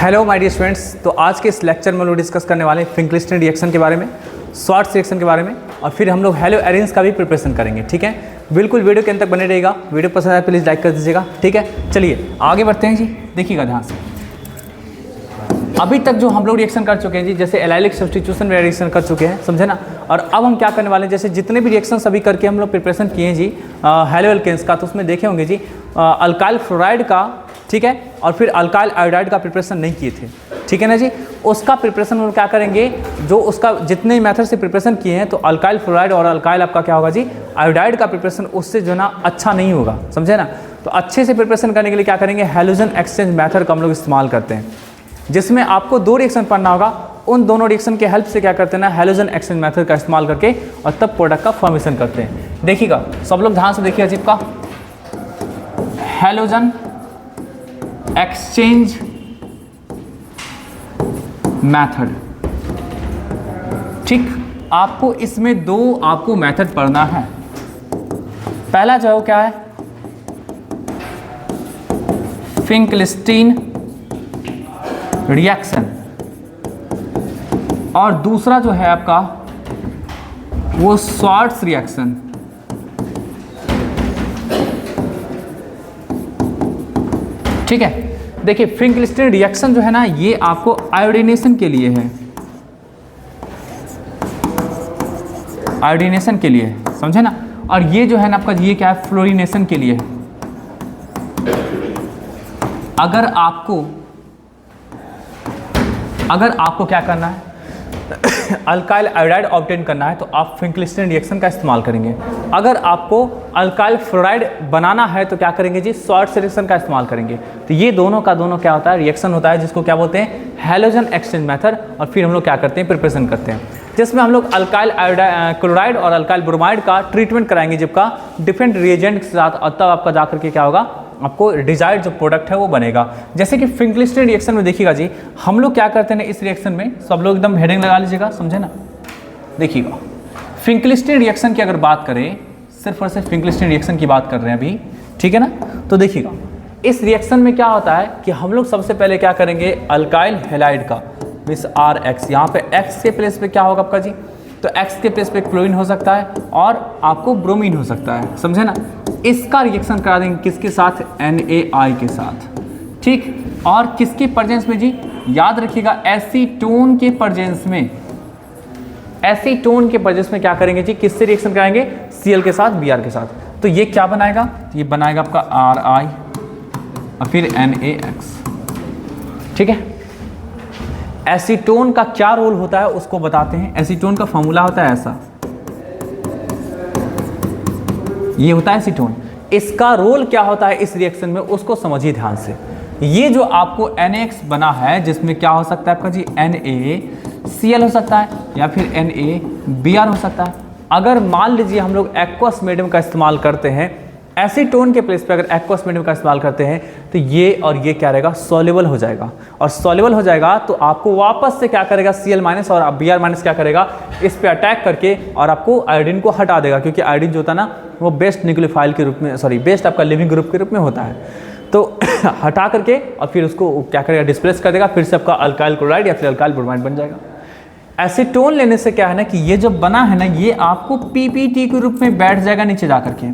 Hello my dear students. तो आज के इस लेक्चर में हम लोग डिस्कस करने वाले हैं फिंकलिस्टन रिएक्शन के बारे में, शॉर्ट्स रिएक्शन के बारे में, और फिर हम लोग हेलो एरेंस का भी प्रिपरेशन करेंगे। ठीक है, बिल्कुल वीडियो के अंत तक बने रहेगा। वीडियो पसंद आए प्लीज़ लाइक कर दीजिएगा। ठीक है, चलिए आगे बढ़ते हैं जी। देखिएगा ध्यान से, अभी तक जो हम लोग रिएक्शन कर चुके हैं जी, जैसे एलाइलिक सब्स्टिट्यूशन में रिएक्शन कर चुके हैं, समझे ना। और अब हम क्या करने वाले हैं, जैसे जितने भी रिएक्शन अभी करके हम लोग प्रिपरेशन किए हैं जी हेलो एल्केन्स का, तो उसमें देखे होंगे जी अल्काइल फ्लोराइड का, ठीक है, और फिर अल्काइल आयोडाइड का प्रिपरेशन नहीं किए थे। ठीक है ना जी, उसका प्रिपरेशन हम क्या करेंगे, जो उसका जितने मेथड से प्रिपरेशन किए हैं, तो अल्काइल फ्लोराइड और अल्काइल आपका क्या होगा जी आयोडाइड का प्रिपरेशन उससे जो ना अच्छा नहीं होगा, समझे ना। तो अच्छे से प्रिपरेशन करने के लिए क्या करेंगे, हैलोजन एक्सचेंज मेथड का हम लोग इस्तेमाल करते हैं, जिसमें आपको दो रिएक्शन पढ़ना होगा। उन दोनों रिएक्शन के हेल्प से क्या करते हैं ना, हैलोजन एक्सचेंज मेथड का इस्तेमाल करके और तब प्रोडक्ट का फॉर्मेशन करते हैं। देखिएगा सब लोग ध्यान से देखिए अजीब का हैलोजन एक्सचेंज मेथड। ठीक, आपको इसमें दो आपको मेथड पढ़ना है। पहला जो है वो क्या है, फिंकलिस्टीन रिएक्शन, और दूसरा जो है आपका वो शॉर्ट्स रिएक्शन। ठीक है, देखिए फिंकलिस्टीन रिएक्शन जो है ना, ये आपको आयोडीनेशन के लिए है, आयोडीनेशन के लिए है, समझे ना। और ये जो है ना आपका, ये क्या है, फ्लोरीनेशन के लिए है। अगर आपको क्या करना है अल्काइल आयोडाइड ऑब्टेन करना है, तो आप फिंकलिस्टीन रिएक्शन का इस्तेमाल करेंगे। अगर आपको अल्काइल फ्लोराइड बनाना है तो क्या करेंगे जी, शॉर्ट्स रिएक्शन का इस्तेमाल करेंगे। तो ये दोनों का दोनों क्या होता है, रिएक्शन होता है, जिसको क्या बोलते हैं, हैलोजन एक्सचेंज मेथड। और फिर हम लोग क्या करते हैं, प्रिपरेशन करते हैं, जिसमें हम लोग अल्काइल क्लोराइड और अल्काइल ब्रोमाइड का ट्रीटमेंट कराएंगे, जिसका डिफरेंट रिएजेंट के साथ, और तब आपका जाकर के क्या होगा, आपको डिजायर्ड जो प्रोडक्ट है वो बनेगा। जैसे कि फिंकलिस्टीन रिएक्शन में देखिएगा जी, हम लोग क्या करते हैं ना, इस रिएक्शन में सब लोग एकदम हेडिंग लगा लीजिएगा, समझे ना। देखिएगा फिंकलिस्टीन रिएक्शन की अगर बात करें, सिर्फ और सिर्फ फिंकलिस्टीन रिएक्शन की बात कर रहे हैं अभी, ठीक है ना। तो देखिएगा इस रिएक्शन में क्या होता है कि हम लोग सबसे पहले क्या करेंगे, अल्काइल हैलाइड का विस RX, यहाँ पे X के प्लेस पे क्या होगा आपका जी, तो X के प्लेस पे क्लोरीन हो सकता है और आपको ब्रोमीन हो सकता है, समझे ना। इसका रिएक्शन करा देंगे किसके साथ, NaI के साथ। ठीक, और किसके प्रेजेंस में जी, याद रखिएगा एसीटोन के प्रेजेंस में, एसीटोन के प्रेजेंस में क्या करेंगे जी, किससे रिएक्शन कराएंगे, Cl के साथ, Br के साथ। तो ये क्या बनाएगा, ये बनाएगा आपका RI और फिर NaX। ठीक है, एसीटोन का क्या रोल होता है उसको बताते हैं। एसीटोन का फॉर्मूला होता है ऐसा, ये होता है एसीटोन। इसका रोल क्या होता है इस रिएक्शन में, उसको समझिए ध्यान से। ये जो आपको NaX बना है, जिसमें क्या हो सकता है आपका जी, NaCl हो सकता है या फिर NaBr हो सकता है। अगर मान लीजिए हम लोग एक्वस मीडियम का इस्तेमाल करते हैं, एसीटोन के प्लेस पे अगर एक्वस मीडियम का इस्तेमाल करते हैं, तो ये और ये क्या रहेगा, सॉल्युबल हो जाएगा। और सॉल्युबल हो जाएगा तो आपको वापस से क्या करेगा, Cl- और Br- क्या करेगा, इस पे अटैक करके और आपको आयोडीन को हटा देगा, क्योंकि आयोडीन जो होता है ना, वो बेस्ट न्यूक्लियोफाइल के रूप में, सॉरी बेस्ट आपका लिविंग ग्रुप के रूप में होता है। तो हटा करके और फिर उसको क्या करेगा, डिस्प्लेस कर देगा, फिर से आपका अल्काइल क्लोराइड या फिर अल्काइल ब्रोमाइड बन जाएगा। एसीटोन लेने से क्या है ना, कि ये जो बना है ना, ये आपको PPT के रूप में बैठ जाएगा नीचे जा करके,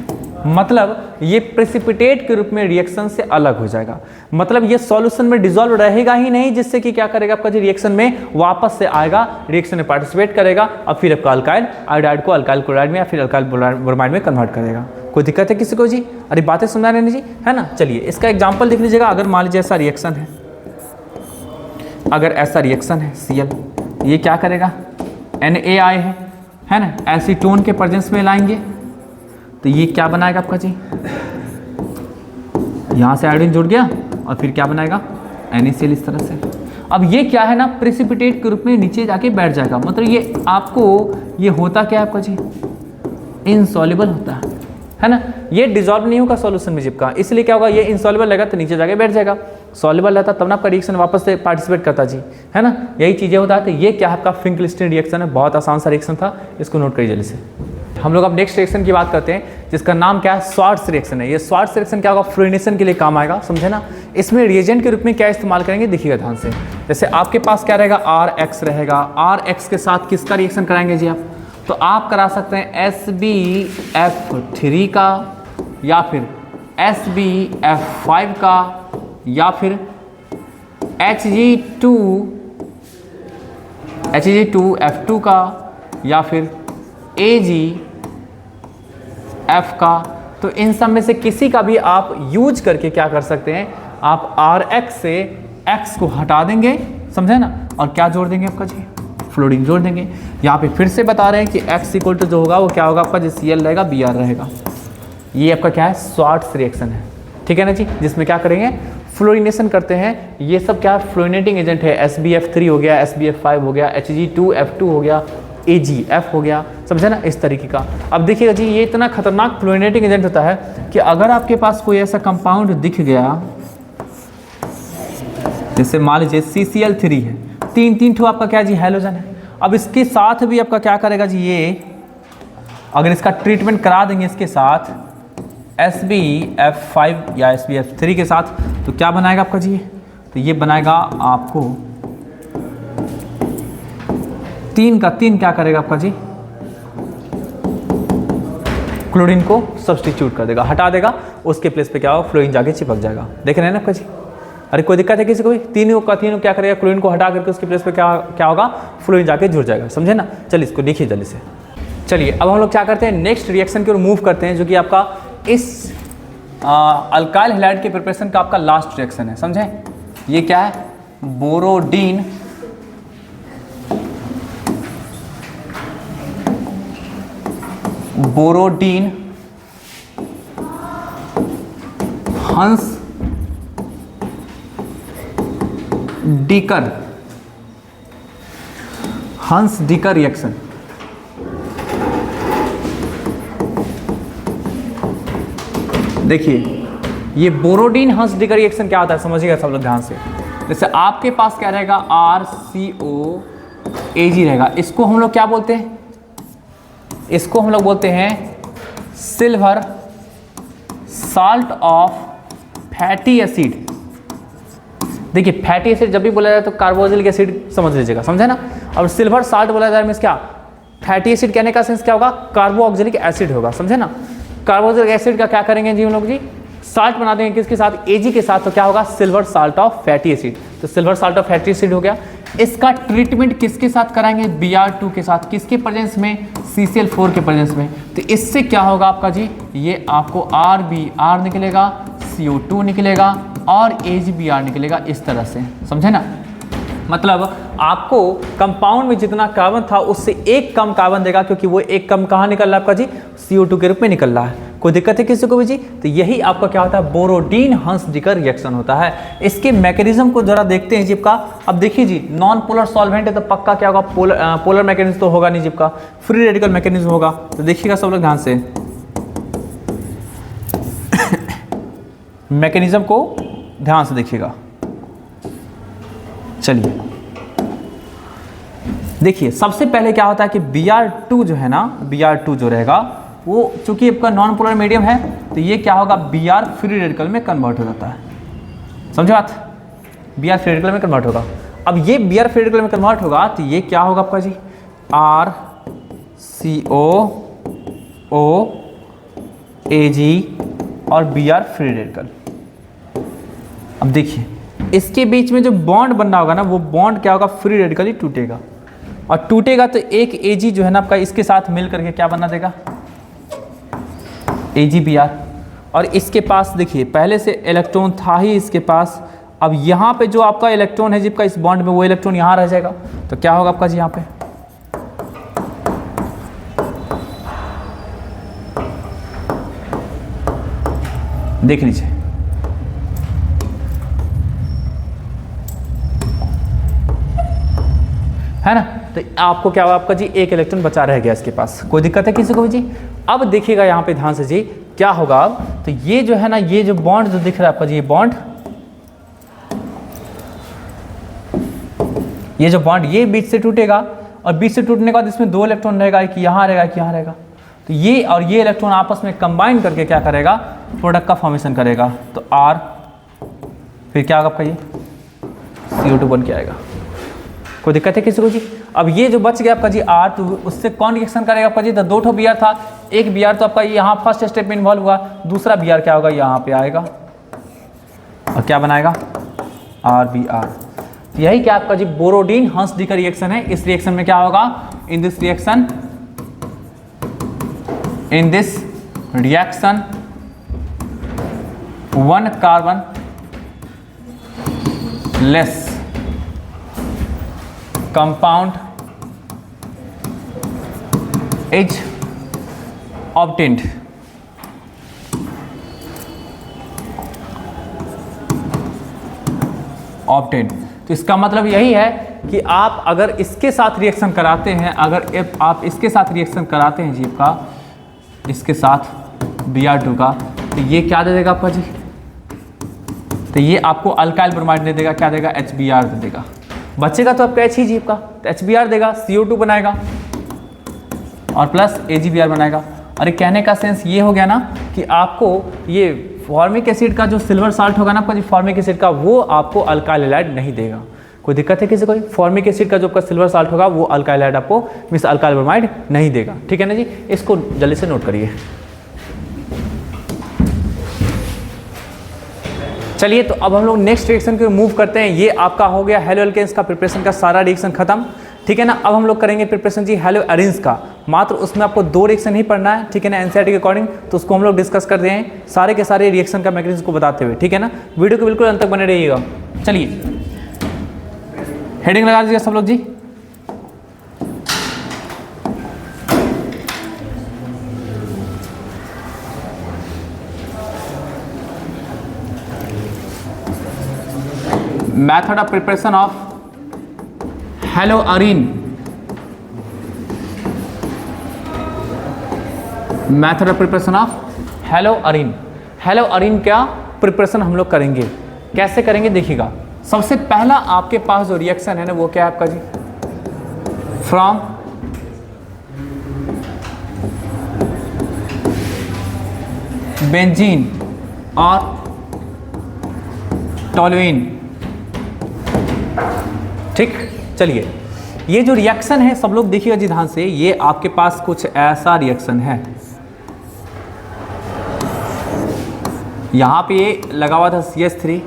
मतलब ये प्रेसिपिटेट के रूप में रिएक्शन से अलग हो जाएगा। मतलब ये सॉल्यूशन में डिसॉल्व रहेगा ही नहीं, जिससे कि क्या करेगा, आपका जो रिएक्शन में वापस से आएगा, रिएक्शन में पार्टिसिपेट करेगा और फिर आपका अल्काइल आयोडाइड को अल्काइल क्लोराइड में या फिर अल्काइल ब्रोमाइड में कन्वर्ट करेगा। कोई दिक्कत है किसी को जी? अरे बातें समझा रहे हैं जी, है ना। चलिए इसका एग्जाम्पल देख लीजिएगा। अगर मान लीजिए ऐसा रिएक्शन है, अगर ऐसा रिएक्शन है Cl, ये क्या करेगा, NaI है ना, एसीटोन के प्रेजेंस में लाएंगे, तो ये क्या बनाएगा आपका जी, यहाँ से आयोडीन जुड़ गया और फिर क्या बनाएगा, NaCl इस तरह से। अब ये क्या है ना, प्रेसिपिटेट के रूप में नीचे जाके बैठ जाएगा। मतलब ये आपको, ये होता क्या है आपका जी, इनसॉल्युबल होता है ना। ये डिसॉल्व नहीं होगा सॉल्यूशन में चिपका, इसलिए क्या होगा, ये इनसॉल्युबल रहेगा तो नीचे जाके बैठ जाएगा। सॉल्युबल रहता तब ना आपका रिएक्शन वापस से पार्टिसिपेट करता जी, है ना। यही चीज़ें होता है। तो ये क्या है आपका फिंकलिस्टीन रिएक्शन है, बहुत आसान सा रिएक्शन था, इसको नोट करिए जल्दी से। हम लोग अब नेक्स्ट रिएक्शन की बात करते हैं जिसका नाम क्या है, स्वार्ट्स रिएक्शन है। ये स्वार्ट्स रिएक्शन क्या होगा, फ्लोरिनेशन के लिए काम आएगा, समझे ना। इसमें रिएजेंट के रूप में क्या इस्तेमाल करेंगे, देखिएगा ध्यान से। जैसे आपके पास क्या रहेगा, RX रहेगा, RX के साथ किसका रिएक्शन कराएंगे जी आप, तो आप करा सकते हैं SbF3 का, या फिर SbF5 का, या फिर Hg2F2 का, या फिर AgF का। तो इन सब में से किसी का भी आप यूज करके क्या कर सकते हैं, आप RX से X को हटा देंगे, समझे ना, और क्या जोड़ देंगे आपका जी, फ्लोरीन जोड़ देंगे। यहाँ पे फिर से बता रहे हैं कि X इक्वल टू जो होगा वो क्या होगा आपका, जो Cl रहेगा Br रहेगा। ये आपका क्या है, स्वार्ट्स रिएक्शन है, ठीक है ना जी, जिसमें क्या करेंगे, फ्लोरिनेशन करते हैं। ये सब क्या है, फ्लोरिनेटिंग एजेंट है। SbF3 हो गया, SbF5 हो गया, Hg2F2 हो गया, AgF हो गया, समझे ना, इस तरीके का। अब देखिएगा जी, ये इतना खतरनाक फ्लोरिनेटिंग एजेंट होता है कि अगर आपके पास कोई ऐसा कंपाउंड दिख गया, जैसे मान लीजिए CCl3 है, तीन ठो आपका क्या जी, हैलोजन है। अब इसके साथ भी आपका क्या करेगा जी, ये अगर इसका ट्रीटमेंट करा देंगे इसके साथ SbF5 या SbF3 के साथ, तो क्या बनाएगा आपका जी, तो ये बनाएगा आपको तीन का तीन क्या करेगा आपका जी, क्लोरीन को सब्स्टिट्यूट कर देगा, हटा देगा, उसके प्लेस पे क्या होगा, फ्लोरीन जाके चिपक जाएगा। देख रहे हैं ना आपका जी। अरे कोई दिक्कत है किसी को भी, तीनों क्या करेगा, क्लोरीन को हटा करके उसके प्लेस पे क्या होगा, फ्लोरीन जाके जुड़ जाएगा, समझे ना। चलिए इसको देखिए जल्दी से। चलिए अब हम लोग क्या करते हैं, नेक्स्ट रिएक्शन की ओर मूव करते हैं, जो कि आपका इस अल्काइल हैलाइड के प्रिपरेशन का आपका लास्ट रिएक्शन है, समझे। ये क्या है, बोरोडीन हंस डीकर रिएक्शन। देखिए ये बोरोडीन हंस डीकर रिएक्शन क्या होता है, समझिएगा सब लोग ध्यान से। जैसे आपके पास क्या रहेगा, RCOAg रहेगा, इसको हम लोग क्या बोलते हैं, इसको हम लोग बोलते हैं silver salt of fatty acid. देखिए फैटी एसिड जब भी बोला जाए तो कार्बोक्सिलिक एसिड समझ लीजिएगा, समझे ना। और सिल्वर साल्ट बोला जाए मीन्स क्या, फैटी एसिड कहने का सेंस क्या होगा, कार्बोक्सिलिक एसिड होगा, समझे ना। कार्बोक्सिलिक एसिड का क्या करेंगे जी हम लोग जी, साल्ट बना देंगे किसके साथ, Ag के साथ, तो क्या होगा, silver salt of fatty acid. तो silver salt of fatty acid हो गया। इसका ट्रीटमेंट किसके साथ कराएंगे, Br2 के साथ, किसके प्रेजेंस में, CCl4 के प्रेजेंस में। तो इससे क्या होगा आपका जी, ये आपको RBr निकलेगा, CO2 निकलेगा और AgBr निकलेगा, इस तरह से, समझे ना। मतलब आपको कंपाउंड में जितना कार्बन था उससे एक कम कार्बन देगा, क्योंकि वो एक कम कहाँ निकल रहा है आपका जी, CO2 के रूप में निकल रहा है। कोई दिक्कत है किसी को भी जी, तो यही आपका क्या होता है, बोरोडीन हंस डीकर रिएक्शन होता है। इसके मैकेनिज्म को जरा देखते हैं जिप का। अब देखिए जी, नॉन पोलर सॉल्वेंट है तो पक्का क्या होगा, पोलर मैकेनिज्म तो होगा नहीं जिप का, फ्री रेडिकल मैकेनिज्म होगा। तो देखिएगा सब लोग ध्यान से मैकेनिज्म को ध्यान से देखिएगा। चलिए देखिए, सबसे पहले क्या होता है कि Br2 जो है ना, Br2 जो रहेगा वो चूंकि आपका नॉन पोलर मीडियम है, तो ये क्या होगा, Br फ्री रेडिकल में कन्वर्ट हो जाता है, समझे बात, Br फ्री रेडिकल में कन्वर्ट होगा। अब ये Br फ्री रेडिकल में कन्वर्ट होगा तो ये क्या होगा आपका जी, RCOOAg और Br फ्री रेडिकल। अब देखिए इसके बीच में जो बॉन्ड बनना होगा ना, वो बॉन्ड क्या होगा, फ्री रेडिकली टूटेगा, और टूटेगा तो एक Ag जो है ना आपका इसके साथ मिल करके क्या बना देगा, AgBr। और इसके पास देखिए पहले से इलेक्ट्रॉन था ही इसके पास, अब यहाँ पे जो आपका इलेक्ट्रॉन है जिसका इस बॉन्ड में, वो इलेक्ट्रॉन यहाँ रह जाएगा, तो क्या होगा आपका जी, यहाँ पे देख लीजिए, है ना। तो आपको क्या हुआ आपका जी, एक इलेक्ट्रॉन बचा रह गया इसके पास। कोई दिक्कत है किसी को भी जी। अब देखिएगा यहाँ पे ध्यान से जी, क्या होगा अब, तो ये जो है ना, ये जो बॉन्ड जो दिख रहा है आपका जी, ये जो बॉन्ड ये बीच से टूटेगा, और बीच से टूटने के बाद इसमें दो इलेक्ट्रॉन रहेगा, एक यहाँ रहेगा, एक यहाँ रहेगा। तो तो ये और ये इलेक्ट्रॉन आपस में कंबाइन करके क्या करेगा, प्रोडक्ट का फॉर्मेशन करेगा। तो R फिर क्या होगा आपका, ये CO2 बन के आएगा। कोई दिक्कत है किसी को जी? अब ये जो बच गया आपका जी R, तो उससे कौन रिएक्शन करेगा आपका जी? तो 2 ठो Br था, एक Br तो आपका यहाँ फर्स्ट स्टेप में इन्वॉल्व हुआ, दूसरा Br क्या होगा, यहाँ पे आएगा और क्या बनाएगा, RBr। यही क्या आपका जी बोरोडीन हंसडी का रिएक्शन है। इस रिएक्शन में क्या होगा, in this reaction 1 carbon less compound is obtained। तो इसका मतलब यही है कि आप अगर इसके साथ रिएक्शन कराते हैं, अगर आप इसके साथ रिएक्शन कराते हैं जी का इसके साथ Br2 का, तो ये क्या दे देगा आपका जी, तो ये आपको अल्काइल ब्रोमाइड दे देगा, क्या देगा, HBr दे देगा। बचेगा तो आपका H ही का, तो HBr देगा, CO2 बनाएगा और प्लस AgBr बनाएगा। अरे कहने का सेंस ये हो गया ना कि आपको ये फॉर्मिक एसिड का जो सिल्वर साल्ट होगा ना आपका जी फॉर्मिक एसिड का, वो आपको अल्काइल हैलाइड नहीं देगा। कोई दिक्कत है किसी को? फॉर्मिक एसिड का जो आपका सिल्वर साल्ट होगा वो अल्काइल हैलाइड आपको मींस अल्काइल ब्रोमाइड नहीं देगा। ठीक है ना जी, इसको जल्दी से नोट करिए। चलिए तो अब हम लोग नेक्स्ट रिएक्शन को मूव करते हैं। ये आपका हो गया हेलो एल्केन्स का प्रिपरेशन का सारा रिएक्शन खत्म। ठीक है ना, अब हम लोग करेंगे प्रिपरेशन जी हेलो एरिन्स का। मात्र उसमें आपको 2 रिएक्शन ही पढ़ना है, ठीक है ना, एनसीईआरटी के अकॉर्डिंग। तो उसको हम लोग डिस्कस कर रहे हैं सारे के सारे रिएक्शन का मैकेनिज्म को बताते हुए। ठीक है ना, वीडियो को बिल्कुल अंत तक बने रहिएगा। चलिए हेडिंग लगा दीजिए सब लोग जी। Method of preparation of haloarine। Method of preparation of haloarine। haloarine क्या प्रिपरेशन हम लोग करेंगे, कैसे करेंगे देखिएगा। सबसे पहला आपके पास जो रिएक्शन है ना वो क्या है आपका जी, फ्रॉम बेंजीन और टोलुइन। ठीक, चलिए ये जो रिएक्शन है सब लोग देखिएगा जी ध्यान से। ये आपके पास कुछ ऐसा रिएक्शन है, यहाँ पे ये लगा हुआ था CH3,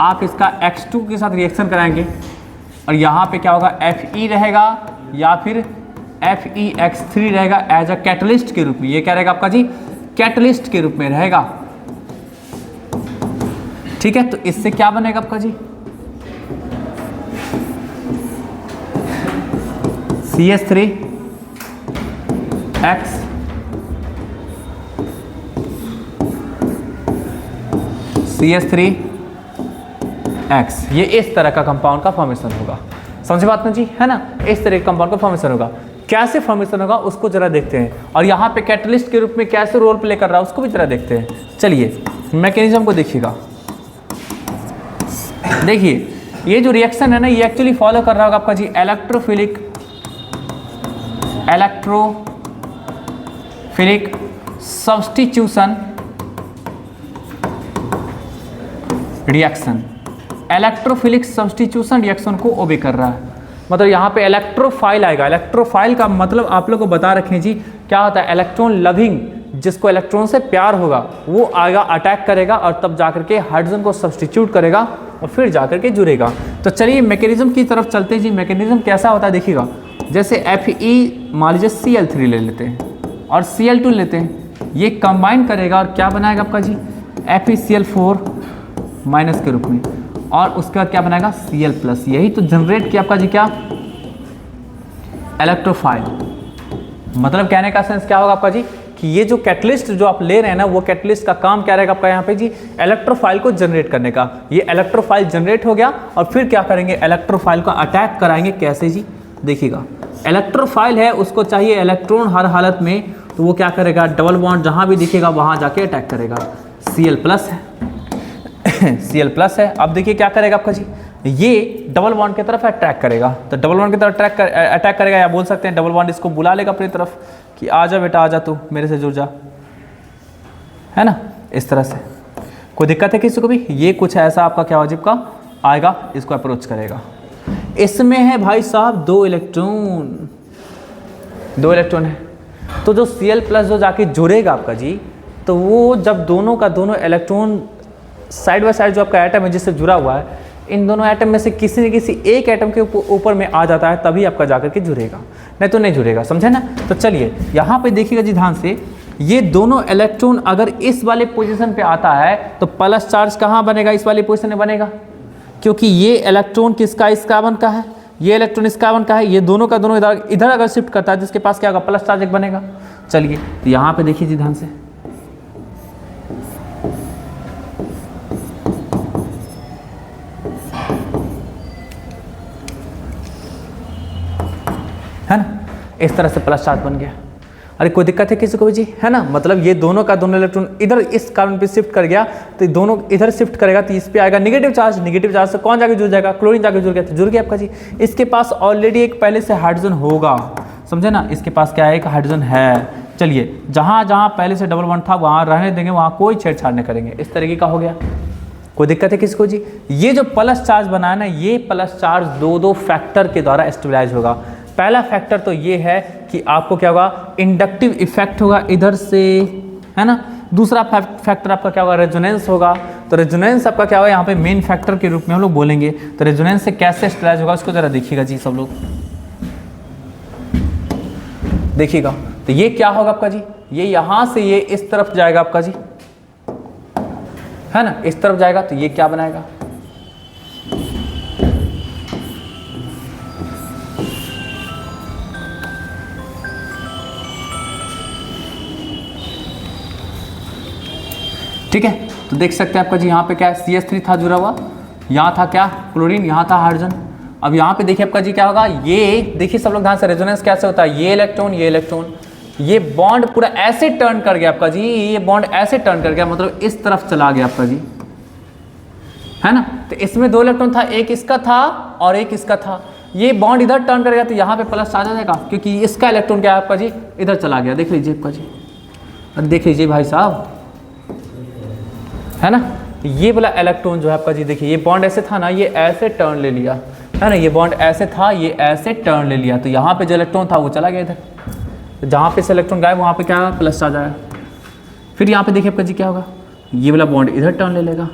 आप इसका X2 के साथ रिएक्शन कराएंगे और यहाँ पे क्या होगा Fe रहेगा या फिर FeX3 रहेगा एज अ कैटलिस्ट के रूप में। ये क्या रहेगा आपका जी, कैटलिस्ट के रूप में रहेगा। ठीक है, तो इससे क्या बनेगा आपका जी, CH3X CH3X, ये इस तरह का कंपाउंड का फॉर्मेशन होगा। समझे बात ना जी, है ना, इस तरह के कंपाउंड का फॉर्मेशन होगा। कैसे फॉर्मेशन होगा उसको जरा देखते हैं, और यहाँ पे कैटलिस्ट के रूप में कैसे रोल प्ले कर रहा है उसको भी जरा देखते हैं। चलिए मैकेनिज्म को देखिएगा। देखिए ये जो रिएक्शन है ना ये एक्चुअली फॉलो कर रहा होगा आपका जी electrophilic substitution reaction. Electrophilic substitution reaction को ओबे कर रहा है, मतलब यहाँ पे इलेक्ट्रोफाइल आएगा। इलेक्ट्रोफाइल का मतलब आप लोग को बता रखें जी क्या होता है, इलेक्ट्रॉन लविंग, जिसको इलेक्ट्रॉन से प्यार होगा वो आएगा, अटैक करेगा और तब जाकर के हाइड्रोजन को सब्स्टिट्यूट करेगा और फिर जाकर के जुड़ेगा। तो चलिए मैकेनिज्म की तरफ चलते हैं जी। मैकेनिज्म कैसा होता है देखिएगा, जैसे Fe मान लीजिए Cl3 ले लेते हैं और Cl2 लेते हैं, ये कंबाइन करेगा और क्या बनाएगा आपका जी FeCl4 माइनस के रूप में, और उसके बाद क्या बनाएगा Cl+। यही तो जनरेट किया आपका जी क्या, इलेक्ट्रोफाइल। मतलब कहने का सेंस क्या होगा आपका जी कि ये जो कैटलिस्ट जो आप ले रहे हैं ना वो कैटलिस्ट का काम क्या रहेगा आपका यहाँ पे जी, इलेक्ट्रोफाइल को जनरेट करने का। ये इलेक्ट्रोफाइल जनरेट हो गया और फिर क्या करेंगे, इलेक्ट्रोफाइल को अटैक कराएंगे। कैसे जी देखिएगा, इलेक्ट्रोफाइल है उसको चाहिए इलेक्ट्रॉन हर हालत में, तो वो क्या करेगा, डबल बॉन्ड जहाँ भी दिखेगा वहाँ जाके अटैक करेगा। Cl+ है Cl+ है। अब देखिए क्या करेगा आपका जी, ये डबल बॉन्ड की तरफ अटैक करेगा। तो डबल बॉन्ड की तरफ अटैक करेगा, या बोल सकते हैं डबल बॉन्ड इसको बुला लेगा अपनी तरफ। कि आजा बेटा आजा, तू मेरे से जुड़ जा, है ना, इस तरह से। कोई दिक्कत है किसी को भी? ये कुछ ऐसा आपका क्या वाजिब का आएगा, इसको अप्रोच करेगा। इसमें है भाई साहब 2 इलेक्ट्रॉन, 2 इलेक्ट्रॉन है, तो जो Cl+ जो जाके जुड़ेगा आपका जी, तो वो जब दोनों का दोनों इलेक्ट्रॉन साइड बाय साइड जो आपका एटम है जिससे जुड़ा हुआ है, इन दोनों एटम में से किसी न किसी एक एटम के ऊपर में आ जाता है, तभी आपका जाकर के जुड़ेगा, नहीं तो नहीं जुड़ेगा, समझे ना। तो चलिए यहाँ पे देखिएगा जी ध्यान से, ये दोनों इलेक्ट्रॉन अगर इस वाले पोजीशन पे आता है तो प्लस चार्ज कहाँ बनेगा? इस वाले पोजीशन में बनेगा, क्योंकि ये इलेक्ट्रॉन किसका? इस कार्बन का है, ये इलेक्ट्रॉन इस कार्बन का है, ये दोनों का दोनों इधर अगर शिफ्ट करता है, जिसके पास क्या होगा? प्लस चार्ज एक बनेगा। चलिए तो यहाँ पे देखिए जी ध्यान से, है ना, इस तरह से प्लस चार्ज बन गया। अरे कोई दिक्कत है किसी को भी जी? है ना, मतलब ये दोनों का दोनों इलेक्ट्रॉन इधर इस कार्बन पे शिफ्ट कर गया, तो दोनों इधर शिफ्ट करेगा, तो इस पे आएगा नेगेटिव चार्ज। नेगेटिव चार्ज से कौन जाके जुड़ जाएगा? क्लोरीन जाके जुड़ गया, तो जुड़ गया आपका जी। इसके पास ऑलरेडी एक पहले से हाइड्रोजन होगा, समझे ना, इसके पास क्या है? एक हाइड्रोजन है। चलिए जहाँ जहाँ पहले से डबल बॉन्ड था वहाँ रहने देंगे, वहाँ कोई छेड़छाड़ नहीं करेंगे, इस तरीके का हो गया। कोई दिक्कत है किसको जी? ये जो प्लस चार्ज बना है ना, ये प्लस चार्ज 2 फैक्टर के द्वारा स्टेबलाइज होगा। पहला फैक्टर तो ये है कि आपको क्या होगा? इंडक्टिव इफेक्ट होगा इधर से, है ना। दूसरा फैक्टर आपका क्या होगा? रेजोनेंस होगा। तो रेजोनेंस आपका क्या होगा? यहाँ पे मेन फैक्टर के रूप में हम लोग बोलेंगे। तो रेजोनेंस से कैसे स्टेबलाइज होगा उसको जरा देखिएगा जी सब लोग, देखिएगा। तो ये क्या होगा आपका जी? ये यहाँ से ये इस तरफ जाएगा आपका जी, है ना, इस तरफ जाएगा, तो ये क्या बनाएगा? ठीक है, तो देख सकते हैं आपका जी यहाँ पे क्या है? CH3 था जुड़ा हुआ, यहाँ था क्या? क्लोरीन, यहाँ था हाइड्रोजन। अब यहाँ पे देखिए आपका जी क्या होगा? ये देखिए सब लोग ध्यान से, रेजोनेंस कैसे होता है? ये इलेक्ट्रॉन, ये इलेक्ट्रॉन, ये बॉन्ड पूरा ऐसे टर्न कर गया आपका जी, ये बॉन्ड ऐसे टर्न कर गया, मतलब इस तरफ चला गया आपका जी, है ना। तो इसमें 2 इलेक्ट्रॉन था, एक इसका था और एक इसका था। ये बॉन्ड इधर टर्न करेगा तो यहाँ पे प्लस आ जाएगा, क्योंकि इसका इलेक्ट्रॉन क्या है आपका जी? इधर चला गया। देख लीजिए आपका जी, अरे देख लीजिए भाई साहब, है ना। ये वाला इलेक्ट्रॉन जो है आपका जी, देखिए ये बॉन्ड ऐसे था ना, ये ऐसे टर्न ले लिया, है ना, ये बॉन्ड ऐसे था, ये ऐसे टर्न ले लिया, तो यहाँ पे जो इलेक्ट्रॉन था वो चला गया इधर। तो जहाँ पे से इलेक्ट्रॉन गायब वहाँ पे क्या प्लस आ जाएगा। फिर यहाँ पे देखिए आपका जी क्या होगा? ये वाला बॉन्ड इधर टर्न ले लेगा,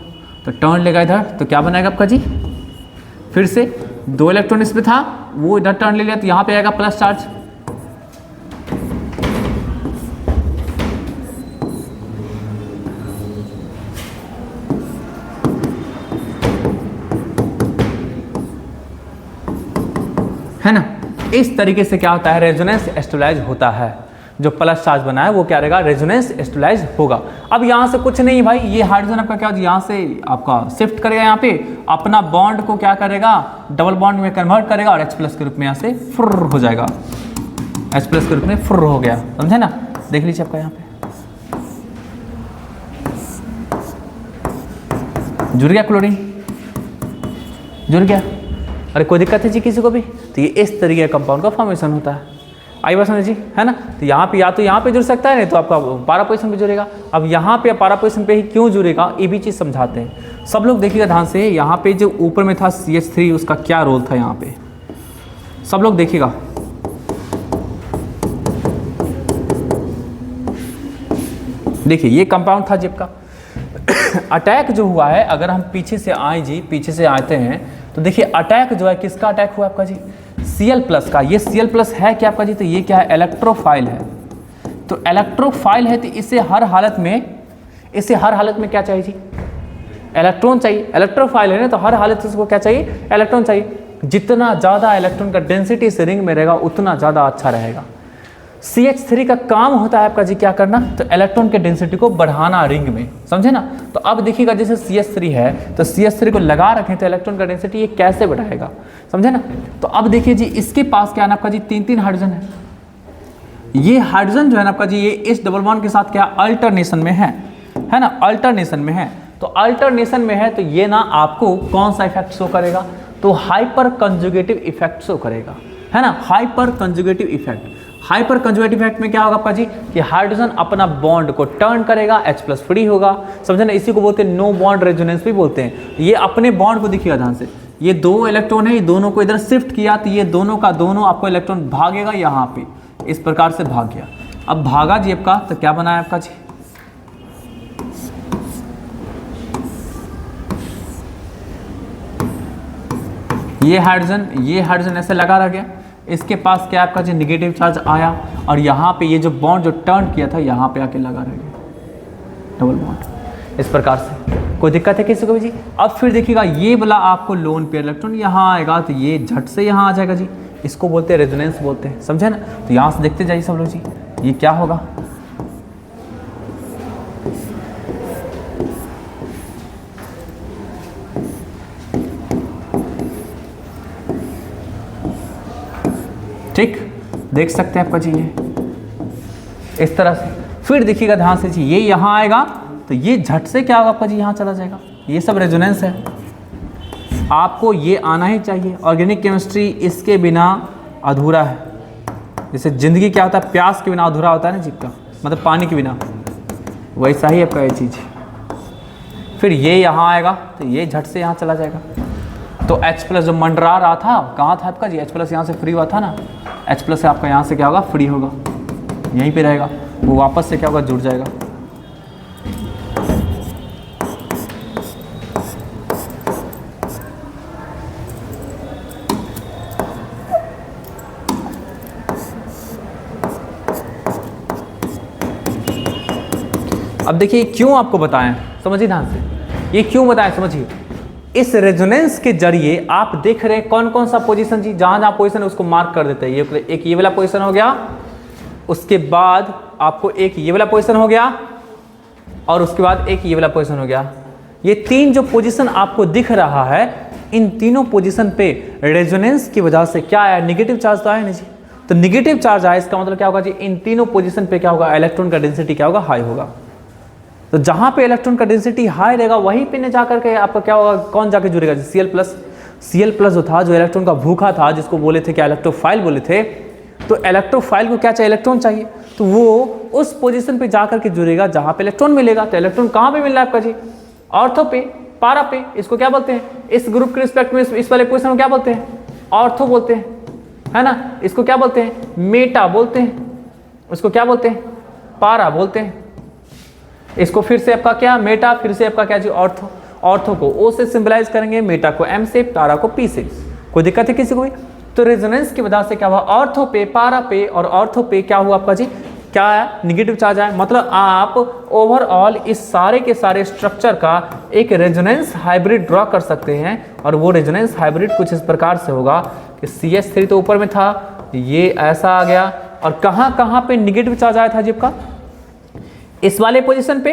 तो टर्न लेगा इधर, तो क्या बनाएगा आपका जी? फिर से 2 इलेक्ट्रॉन इस पे था, वो इधर टर्न ले लिया, तो यहाँ पे आएगा प्लस चार्ज। है ना, इस तरीके से क्या होता है? रेजोनेंस स्टेबलाइज होता है। जो प्लस चार्ज बना है वो क्या रहेगा? रेजोनेंस स्टेबलाइज होगा। अब यहाँ से कुछ नहीं भाई, ये हाइड्रोजन आपका क्या, यहाँ से आपका शिफ्ट करेगा, यहाँ पे अपना बॉन्ड को क्या करेगा? डबल बॉन्ड में कन्वर्ट करेगा और H+ के रूप में यहाँ से फुर्र हो जाएगा, H+ के रूप में फुर्र हो गया, समझे ना। देख लीजिए आपका यहाँ पे जुड़ गया, क्लोरीन जुड़ गया। अरे कोई दिक्कत है जी किसी को भी? तो ये इस तरीके का कंपाउंड का फॉर्मेशन होता है। आई बात समझ जी, है ना। तो यहाँ पे या तो यहाँ पे जुड़ सकता है, नहीं तो आपका पारा पोजिशन पे जुड़ेगा। अब यहाँ पे पारा पोजिशन पे ही क्यों जुड़ेगा, ये भी चीज़ समझाते हैं। सब लोग देखिएगा ध्यान से, यहाँ पे जो ऊपर में था CH3, उसका क्या रोल था यहाँ पे, सब लोग देखिएगा। देखिए ये कंपाउंड था जिप का अटैक जो हुआ है, अगर हम पीछे से आए जी, पीछे से आते हैं तो देखिए अटैक जो है किसका अटैक हुआ आपका जी? Cl+ का। ये Cl+ है क्या आपका जी? तो ये क्या है? इलेक्ट्रोफाइल है। तो इलेक्ट्रोफाइल है तो इसे हर हालत में क्या चाहिए जी? इलेक्ट्रॉन चाहिए। इलेक्ट्रोफाइल है ना, तो हर हालत में उसको क्या चाहिए? इलेक्ट्रॉन चाहिए। जितना ज़्यादा इलेक्ट्रॉन का डेंसिटी इस रिंग में रहेगा उतना ज़्यादा अच्छा रहेगा। CH3 का काम होता है आपका जी क्या करना? तो इलेक्ट्रॉन के डेंसिटी को बढ़ाना रिंग में, समझे ना। तो अब देखिएगा जैसे CH3 है, तो CH3 को लगा रखें तो इलेक्ट्रॉन का डेंसिटी ये कैसे बढ़ाएगा, समझे ना। तो अब देखिए जी इसके पास क्या है आपका जी? 3 हाइड्रोजन है। ये हाइड्रोजन जो है ना आपका जी, ये इस डबल बॉन्ड के साथ क्या अल्टरनेशन में है ना, अल्टरनेशन में है। तो अल्टरनेशन में है तो ये ना आपको कौन सा इफेक्ट शो करेगा? तो हाइपर कंजुगेटिव इफेक्ट शो करेगा, है ना, hyper conjugative effect. Hyper conjugative effect में क्या होगा आपका जी कि हाइड्रोजन अपना बॉन्ड को टर्न करेगा, H+ फ्री होगा, समझे ना। इसी को बोलते हैं नो बॉन्ड रेजोनेंस भी बोलते हैं। ये अपने बॉन्ड को देखिएगा ध्यान से, ये 2 इलेक्ट्रॉन है, ये दोनों को इधर शिफ्ट किया तो ये दोनों का दोनों आपको इलेक्ट्रॉन भागेगा यहाँ पे, इस प्रकार से भाग गया। अब भागा जी आपका, तो क्या बना है आपका जी, ये हाइड्रोजन ऐसे लगा रह गया, इसके पास क्या आपका जो निगेटिव चार्ज आया और यहाँ पे ये जो बॉन्ड जो टर्न किया था यहाँ पे आके लगा रह गया, डबल बॉन्ड। इस प्रकार से कोई दिक्कत है किसी को भी जी। अब फिर देखिएगा ये वाला आपको लोन पेयर इलेक्ट्रॉन यहाँ आएगा तो ये झट से यहाँ आ जाएगा जी, इसको बोलते हैं रेजोनेंस बोलते हैं, समझे ना। तो यहाँ से देखते जाइए सब लोग जी, ये क्या होगा, ठीक देख सकते हैं आपका जी ये इस तरह से। फिर देखिएगा ध्यान से जी, ये यहाँ आएगा तो ये झट से क्या होगा आपका जी, यहाँ चला जाएगा। ये सब रेजोनेंस है, आपको ये आना ही चाहिए। ऑर्गेनिक केमिस्ट्री इसके बिना अधूरा है। जैसे जिंदगी क्या होता है, प्यास के बिना अधूरा होता है ना जीव का, मतलब पानी के बिना, वैसा ही आपका ये चीज़। फिर ये यहाँ आएगा तो ये झट से यहाँ चला जाएगा। तो H+ जो मंडरा रहा था, कहाँ था आपका जी, H+ यहाँ से फ्री हुआ था ना, H+ से आपका यहाँ से क्या होगा, फ्री होगा, यहीं पे रहेगा, वो वापस से क्या होगा, जुड़ जाएगा। अब देखिए क्यों आपको बताएं, समझिए ध्यान से, ये क्यों बताएं समझिए। इस रेजोनेंस के जरिए आप देख रहे हैं कौन कौन सा पोजीशन जी, जहां जहां पोजीशन है उसको मार्क कर देते हैं। ये एक ये वाला पोजीशन हो गया, उसके बाद आपको एक ये वाला पोजीशन हो गया, और उसके बाद एक ये वाला पोजीशन हो गया। ये 3 जो पोजीशन आपको दिख रहा है, इन तीनों पोजीशन पे रेजोनेंस की वजह से क्या आया, निगेटिव चार्ज तो आया नहीं जी। तो निगेटिव चार्ज आया, इसका मतलब क्या होगा जी, इन तीनों पोजीशन पे क्या होगा, इलेक्ट्रॉन का डेंसिटी क्या होगा, हाई होगा। तो जहां पे इलेक्ट्रॉन का डेंसिटी हाई रहेगा वहीं पे न जाकर के आपका क्या होगा, कौन जाके जुड़ेगा, Cl+ जो था, जो इलेक्ट्रॉन का भूखा था, जिसको बोले थे क्या, इलेक्ट्रोफाइल बोले थे। तो इलेक्ट्रोफाइल को क्या चाहिए, इलेक्ट्रॉन चाहिए, तो वो उस पोजीशन पे जाकर के जुड़ेगा जहां पे इलेक्ट्रॉन मिलेगा। तो इलेक्ट्रॉन कहां पे मिल रहा है आपका जी, ऑर्थो पे, पारा पे। इसको क्या बोलते हैं, इस ग्रुप के रिस्पेक्ट में इस वाले पोजीशन को क्या बोलते हैं, ऑर्थो बोलते हैं, है ना। इसको क्या बोलते हैं, मेटा बोलते हैं, उसको क्या बोलते हैं, पारा बोलते हैं। इसको फिर से आपका क्या, मेटा, फिर से आपका क्या जी, ऑर्थो। ऑर्थो को O से सिंबलाइज करेंगे, मेटा को M से, पारा को P से। कोई दिक्कत है किसी को भी। तो रेजोनेंस की वजह से क्या हुआ, ऑर्थो पे, पारा पे और ऑर्थो पे क्या हुआ आपका जी, क्या आया, निगेटिव चार्ज आया। मतलब आप ओवरऑल इस सारे के सारे स्ट्रक्चर का एक रेजोनेंस हाइब्रिड ड्रॉ कर सकते हैं। और वो रेजोनेंस हाइब्रिड कुछ इस प्रकार से होगा कि CH3 तो ऊपर में था, ये ऐसा आ गया, और कहाँ कहाँ पे निगेटिव चार्ज आया था जीव का, इस वाले पोजीशन पे,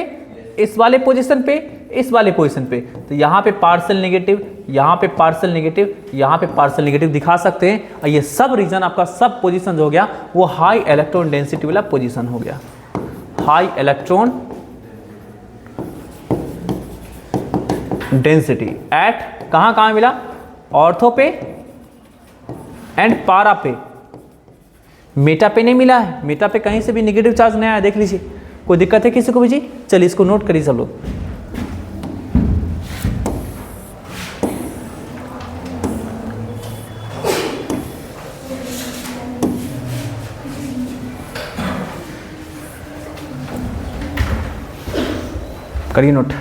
इस वाले पोजीशन पे, इस वाले पोजीशन पे। तो यहाँ पे पार्शियल नेगेटिव, यहाँ पे पार्शियल नेगेटिव, यहाँ पे पार्शियल नेगेटिव दिखा सकते हैं। और ये सब रीजन आपका, सब पोजीशन हो गया वो हाई इलेक्ट्रॉन डेंसिटी वाला पोजीशन हो गया। हाई इलेक्ट्रॉन डेंसिटी एट कहाँ कहाँ मिला, ऑर्थो पे एंड पारा पे। मेटा पे नहीं मिला है, मेटा पे कहीं से भी नेगेटिव चार्ज नहीं आया, देख लीजिए। कोई दिक्कत है किसी को भी जी, चलिए इसको नोट करिए सब लोग। करिए नोट।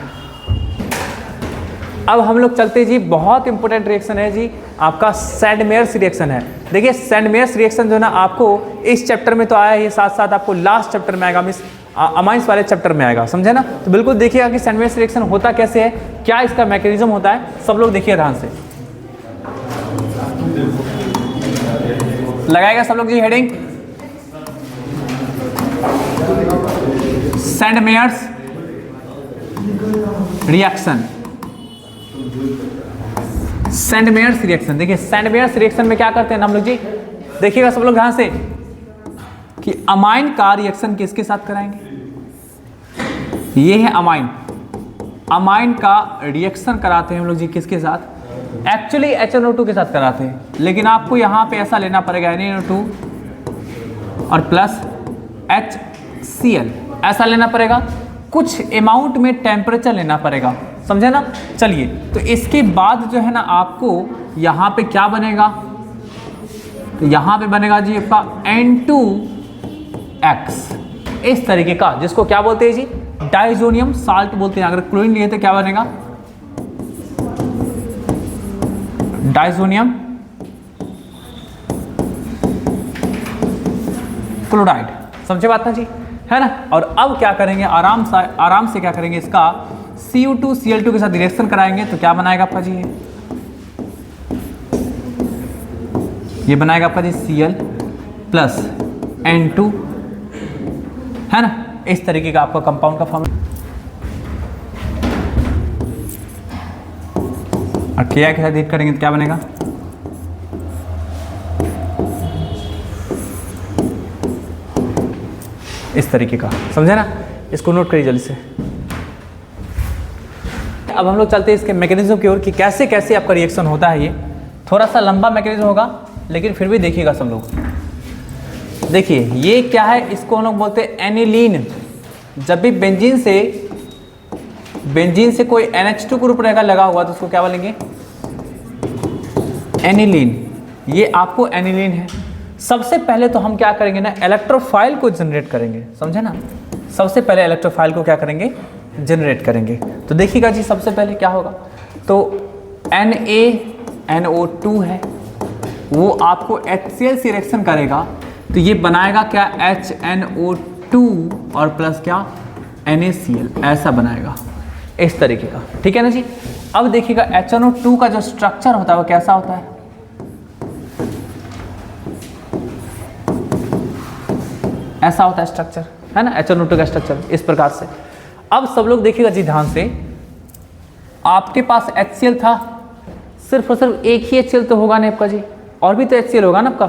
अब हम लोग चलते जी, बहुत इंपॉर्टेंट रिएक्शन है जी आपका, सैंडमेयर्स रिएक्शन है। देखिए सैंडमेयर्स रिएक्शन जो है ना, आपको इस चैप्टर में तो आया ही, साथ साथ आपको लास्ट चैप्टर में आएगा, मिस अमाइंस वाले चैप्टर में आएगा, समझे ना। तो बिल्कुल देखिएगा कि सैंडमेयर्स रिएक्शन होता कैसे है, क्या इसका मैकेनिज्म होता है, सब लोग देखिए ध्यान से। लगाएगा सब लोग जी हेडिंग, सैंडमेयर्स रिएक्शन। सैंडमेयर्स रिएक्शन, देखिए सैंडमेयर्स रिएक्शन में क्या करते हैं हम लोग जी, देखिएगा सब लोग ध्यान से कि अमाइन का रिएक्शन किसके साथ कराएंगे, ये है अमाइन। अमाइन का रिएक्शन कराते हैं हम लोग जी किसके साथ, एक्चुअली HNO2 के साथ कराते हैं, लेकिन आपको यहां पे ऐसा लेना पड़ेगा NaNO2 और प्लस HCl, ऐसा लेना पड़ेगा। कुछ अमाउंट में टेम्परेचर लेना पड़ेगा, समझे ना। चलिए, तो इसके बाद जो है ना आपको यहाँ पे क्या बनेगा, तो यहाँ पे बनेगा जी आपका N2X, इस तरीके का, जिसको क्या बोलते हैं जी, डाइजोनियम साल्ट बोलते हैं। अगर क्लोरीन लिए तो क्या बनेगा, डाइजोनियम क्लोराइड, समझे बात ना जी, है ना। और अब क्या करेंगे, आराम से क्या करेंगे, इसका Cu2Cl2 के साथ रिएक्शन कराएंगे तो क्या बनाएगा आपका जी, ये बनाएगा आपका जी Cl प्लस N2, है ना। इस तरीके का आपका कंपाउंड का फॉर्मूला। और Ki के साथ हीट करेंगे तो क्या बनेगा, इस तरीके का, समझे ना। इसको नोट करिए जल्दी से। अब हम लोग चलते हैं इसके मैकेनिज्म की ओर कि कैसे कैसे आपका रिएक्शन होता है। ये थोड़ा सा लंबा मैकेनिज्म होगा, लेकिन फिर भी देखिएगा सब लोग। देखिए ये क्या है, इसको हम लोग बोलते हैं एनिलीन। जब भी बेंजीन से कोई NH2 ग्रुप रहेगा लगा हुआ तो उसको क्या बोलेंगे, एनिलीन। ये आपको एनिलीन है। सबसे पहले तो हम क्या करेंगे ना, इलेक्ट्रोफाइल को जनरेट करेंगे, समझे ना। सबसे पहले इलेक्ट्रोफाइल को क्या करेंगे, जनरेट करेंगे। तो देखिएगा जी, सबसे पहले क्या होगा, तो NaNO2 है, वो आपको HCl से रिएक्शन करेगा तो ये बनाएगा क्या, HNO2 और प्लस क्या, NaCl, ऐसा बनाएगा इस तरीके का, ठीक है ना जी। अब देखिएगा HNO2 का जो स्ट्रक्चर होता है वो कैसा होता है, ऐसा होता है स्ट्रक्चर, है ना। HNO2 का स्ट्रक्चर इस प्रकार से। अब सब लोग देखिएगा जी ध्यान से, आपके पास HCl था, सिर्फ और सिर्फ एक ही HCl तो होगा नहीं आपका जी, और भी तो HCl होगा ना आपका।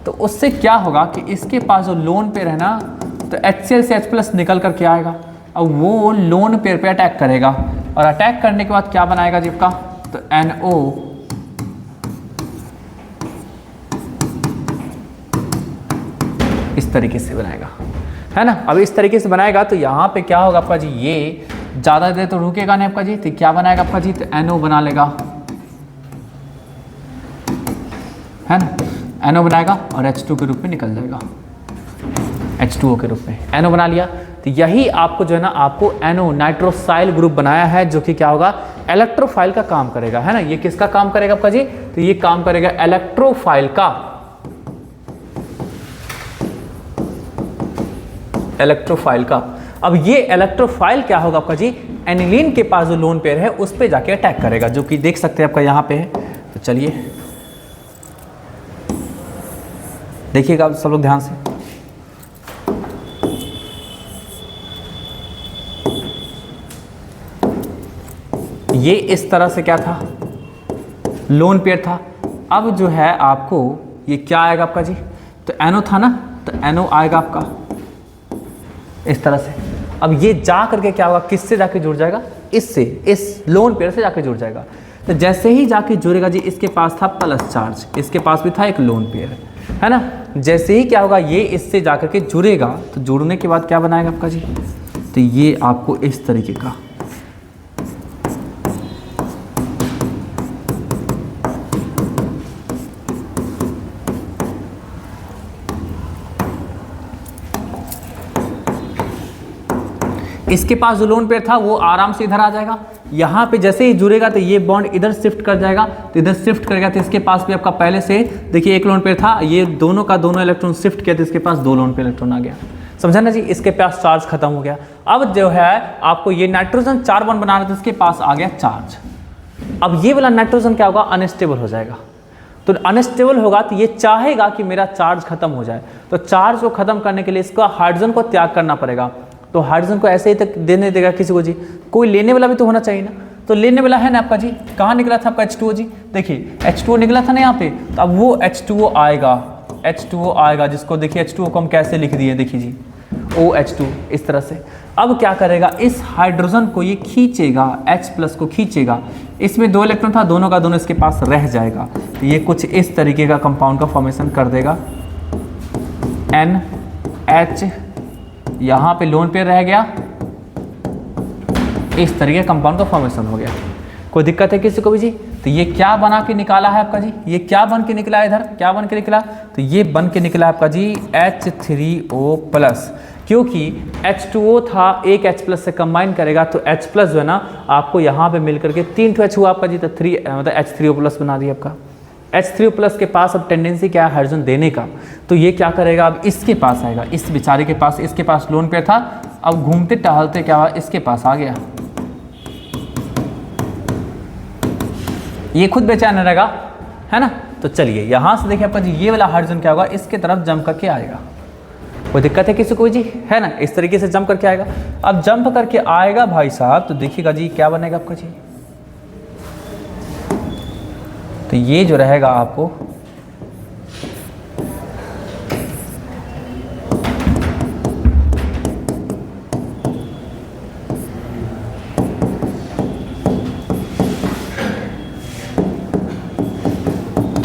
तो उससे क्या होगा कि इसके पास जो लोन पेयर है ना, तो HCl से H+ निकल कर क्या आएगा, अब वो लोन पेयर पे अटैक करेगा, और अटैक करने के बाद क्या बनाएगा जी आपका, तो NO इस तरीके से बनाएगा, है ना। अब इस तरीके से बनाएगा तो यहाँ पे क्या होगा आपका जी, ये ज़्यादा देर तो रुकेगा नहीं आपका जी, तो क्या बनाएगा आपका जी, तो NO बना लेगा, है ना। NO बनाएगा और H2 के रूप में निकल जाएगा, H2O के रूप में NO बना लिया। तो यही आपको जो है ना, आपको NO नाइट्रोसाइल ग्रुप बनाया है, जो कि क्या होगा, इलेक्ट्रोफाइल का काम करेगा, है ना। ये किसका काम करेगा आपका जी, तो ये काम करेगा इलेक्ट्रोफाइल का, इलेक्ट्रोफाइल का। अब ये इलेक्ट्रोफाइल क्या होगा आपका जी, एनिलीन के पास जो लोन पेयर है उस पे जाके अटैक करेगा, जो कि देख सकते हैं आपका यहाँ पे है। तो चलिए देखिएगा आप सब लोग ध्यान से, ये इस तरह से क्या था, लोन पेयर था। अब जो है आपको ये क्या आएगा आपका जी, तो NO था ना, तो NO आएगा आपका इस तरह से। अब ये जा करके क्या होगा, किससे जाके जुड़ जाएगा, इससे, इस लोन पेयर से जाके जुड़ जाएगा। तो जैसे ही जाके जुड़ेगा जी, इसके पास था प्लस चार्ज, इसके पास भी था एक लोन पेयर, है ना। जैसे ही क्या होगा, ये इससे जाकर के जुड़ेगा, तो जुड़ने के बाद क्या बनाएगा आपका जी, तो ये आपको इस तरीके का, इसके पास जो लोन पेयर था वो आराम से इधर आ जाएगा। यहाँ पे जैसे ही जुड़ेगा तो ये बॉन्ड इधर शिफ्ट कर जाएगा, तो इधर शिफ्ट करेगा तो इसके पास भी आपका पहले से देखिए एक लोन पेयर था, ये दोनों का दोनों इलेक्ट्रॉन शिफ्ट किया तो इसके पास दो लोन पेयर इलेक्ट्रॉन आ गया, समझा ना जी। इसके पास चार्ज खत्म हो गया। अब जो है आपको ये नाइट्रोजन 4 बॉन्ड बनाना था, इसके पास आ गया चार्ज। अब ये वाला नाइट्रोजन क्या होगा, अनस्टेबल हो जाएगा। तो अनस्टेबल होगा तो ये चाहेगा कि मेरा चार्ज खत्म हो जाए, तो चार्ज को खत्म करने के लिए इसका हाइड्रोजन को त्याग करना पड़ेगा। तो हाइड्रोजन को ऐसे ही तक देने देगा किसी को जी, कोई लेने वाला भी तो होना चाहिए ना। तो लेने वाला है ना आपका जी, कहाँ निकला था आपका H2O जी, देखिए H2O निकला था ना यहाँ पे, तो अब वो H2O आएगा, H2O आएगा, जिसको देखिए H2O को हम कैसे लिख दिए, देखिए जी OH2 इस तरह से। अब क्या करेगा, इस हाइड्रोजन को ये खींचेगा, H+ को खींचेगा, इसमें 2 इलेक्ट्रॉन था, दोनों का दोनों इसके पास रह जाएगा। तो ये कुछ इस तरीके का कंपाउंड का फॉर्मेशन कर देगा, NH, यहाँ पे लोन पेयर रह गया, इस तरीके कंपाउंड का फॉर्मेशन हो गया। कोई दिक्कत है किसी को भी जी? तो ये क्या बना के निकाला है आपका जी? ये क्या बन के निकला है इधर? क्या बन के निकला? तो ये बन के निकला आपका जी H3O+, क्योंकि H2O था, एक H+ से कंबाइन करेगा तो H+ जो है ना आपको यहाँ पे मिल करके 3 H हुआ आपका जी, तो 3 मतलब H3O+ बना दिया आपका। H3O+ के पास अब टेंडेंसी क्या है हाइड्रोजन देने का, तो ये क्या करेगा अब इसके पास आएगा, इस बेचारे के पास, इसके पास लोन पेयर था, अब घूमते टहलते क्या हुआ इसके पास आ गया, ये खुद बेचैन रहेगा, है ना। तो चलिए यहाँ से देखिए आपका जी ये वाला हाइड्रोजन क्या होगा, इसके तरफ जंप करके आएगा। कोई दिक्कत है किसी को जी? है ना, इस तरीके से जंप करके आएगा। अब जंप करके आएगा भाई साहब, तो देखिएगा जी क्या बनेगा आपका जी, तो ये जो रहेगा आपको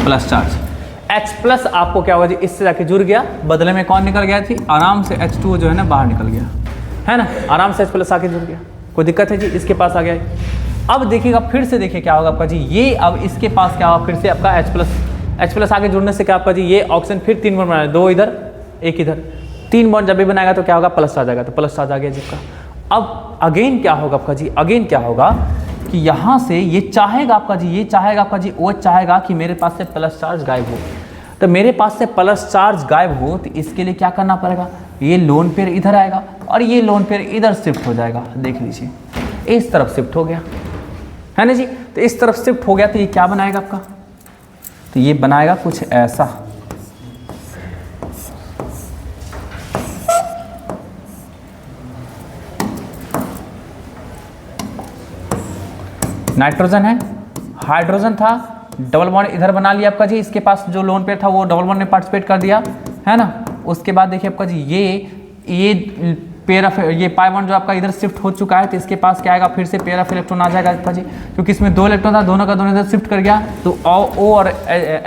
प्लस चार्ज, H+ आपको क्या होगा जी, इससे जाके जुड़ गया, बदले में कौन निकल गया थी, आराम से H2O जो है ना बाहर निकल गया, है ना, आराम से H+ आके जुड़ गया। कोई दिक्कत है जी? इसके पास आ गया। अब देखिएगा फिर से, देखिए क्या होगा आपका जी, ये अब इसके पास क्या होगा, फिर से आपका H+ आगे जुड़ने से क्या आपका जी, ये ऑक्सीजन फिर 3 बॉन्ड बनाएगा, 2 इधर 1 इधर, 3 बॉन्ड जब भी बनाएगा तो क्या होगा, प्लस आ जाएगा, तो प्लस चार्ज आ गया जिसका। अब अगेन क्या होगा आपका जी, अगेन क्या होगा कि यहाँ से ये चाहेगा आपका जी, ये चाहेगा आपका जी, वो चाहेगा कि मेरे पास से प्लस चार्ज गायब हो, तो मेरे पास से प्लस चार्ज गायब हो तो इसके लिए क्या करना पड़ेगा, ये लोन पेयर इधर आएगा और ये लोन पेयर इधर शिफ्ट हो जाएगा। देख लीजिए इस तरफ शिफ्ट हो गया, है ना जी, तो इस तरफ शिफ्ट हो गया तो ये क्या बनाएगा आपका, तो ये बनाएगा कुछ ऐसा, नाइट्रोजन है, हाइड्रोजन था, डबल बॉन्ड इधर बना लिया आपका जी, इसके पास जो लोन पेयर था वो डबल बॉन्ड में पार्टिसिपेट कर दिया, है ना। उसके बाद देखिए आपका जी ये पेयर ऑफ, ये पाई बॉन्ड जो आपका इधर शिफ्ट हो चुका है, तो इसके पास क्या आएगा, फिर से पेयर ऑफ इलेक्ट्रॉन आ जाएगा आपका जी, क्योंकि इसमें 2 इलेक्ट्रॉन था, दोनों का दोनों इधर शिफ्ट कर गया, तो O और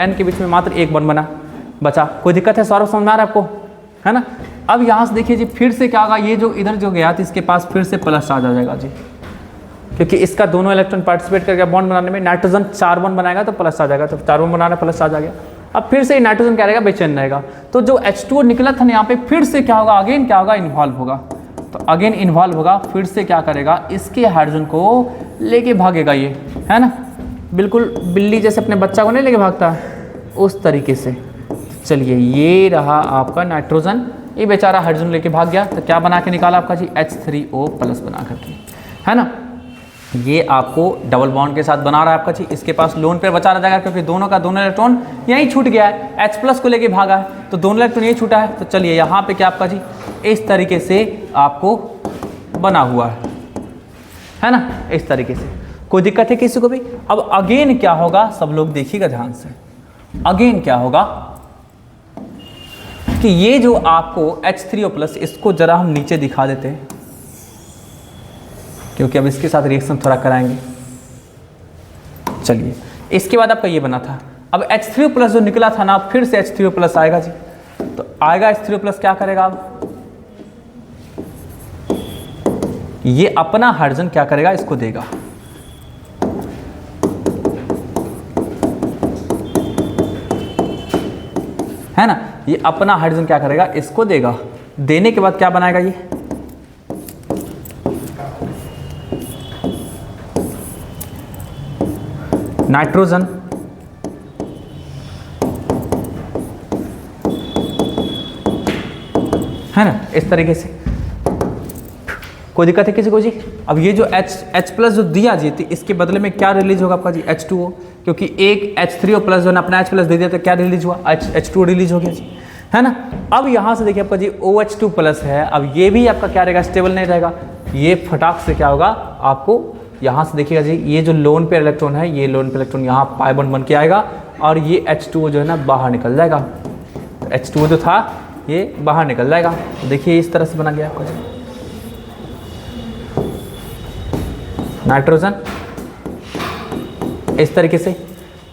N के बीच में मात्र 1 बॉन्ड बना बचा। कोई दिक्कत है? सौरभ समझ में आ रहा है आपको, है ना। अब यहाँ से देखिए जी फिर से क्या होगा, ये जो इधर जो गया तो इसके पास फिर से प्लस चार्ज आ जाएगा जी, क्योंकि इसका दोनों इलेक्ट्रॉन पार्टिसिपेट करके बॉन्ड बनाने में, नाइट्रोजन 4 बॉन्ड बनाएगा तो प्लस आ जाएगा, तो 4 बॉन्ड बनाना प्लस आ जाएगा। अब फिर से नाइट्रोजन क्या रहेगा, बेचैन रहेगा, तो जो H2O निकला था ना यहाँ पे, फिर से क्या होगा, अगेन क्या होगा, इन्वॉल्व होगा, तो अगेन इन्वॉल्व होगा, फिर से क्या करेगा, इसके हाइड्रोजन को लेके भागेगा, ये है ना, बिल्कुल बिल्ली जैसे अपने बच्चा को नहीं लेके भागता उस तरीके से। चलिए ये रहा आपका नाइट्रोजन, ये बेचारा हाइड्रोजन लेके भाग गया, तो क्या बना के निकाला आपका जी, H3O+ बना करके, है ना। ये आपको डबल बॉन्ड के साथ बना रहा है आपका जी, इसके पास लोन पेयर बचा रह जाएगा, क्योंकि दोनों का दोनों इलेक्ट्रॉन यहीं छूट गया है, H+ को लेके भागा है, तो दोनों इलेक्ट्रॉन यहीं छूटा है। तो चलिए यहाँ पे क्या आपका जी इस तरीके से आपको बना हुआ है ना, इस तरीके से। कोई दिक्कत है किसी को भी? अब अगेन क्या होगा, सब लोग देखिएगा ध्यान से, अगेन क्या होगा कि ये जो आपको H3O+, इसको जरा हम नीचे दिखा देते हैं, क्योंकि अब इसके साथ रिएक्शन थोड़ा कराएंगे। चलिए इसके बाद आपका ये बना था, अब H3O+ जो निकला था ना, फिर से H3O+ आएगा जी, तो आएगा H3O+ क्या करेगा, अब ये अपना हाइड्रोजन क्या करेगा, इसको देगा, है ना, ये अपना हाइड्रोजन क्या करेगा, इसको देगा, देने के बाद क्या बनाएगा, ये नाइट्रोजन, है ना, इस तरीके से। कोई दिक्कत है किसी को जी? अब ये जो H+ जो दिया जी, इसके बदले में क्या रिलीज होगा आपका जी, H2O, क्योंकि एक H3O+ जो ना अपना H+ दे दिया, तो क्या रिलीज हुआ, H2O रिलीज हो गया जी, है ना। अब यहाँ से देखिए आपका जी OH2+ है, अब ये भी आपका क्या रहेगा, स्टेबल नहीं रहेगा, ये फटाक से क्या होगा आपको, यहाँ से देखिएगा जी, ये जो लोन पेयर इलेक्ट्रॉन है, ये लोन पेयर इलेक्ट्रॉन यहाँ पाई बॉन्ड बन के आएगा, और ये H2O जो है ना बाहर निकल जाएगा, तो H2O जो था ये बाहर निकल जाएगा। तो देखिए इस तरह से बना गया आपका नाइट्रोजन, इस तरीके से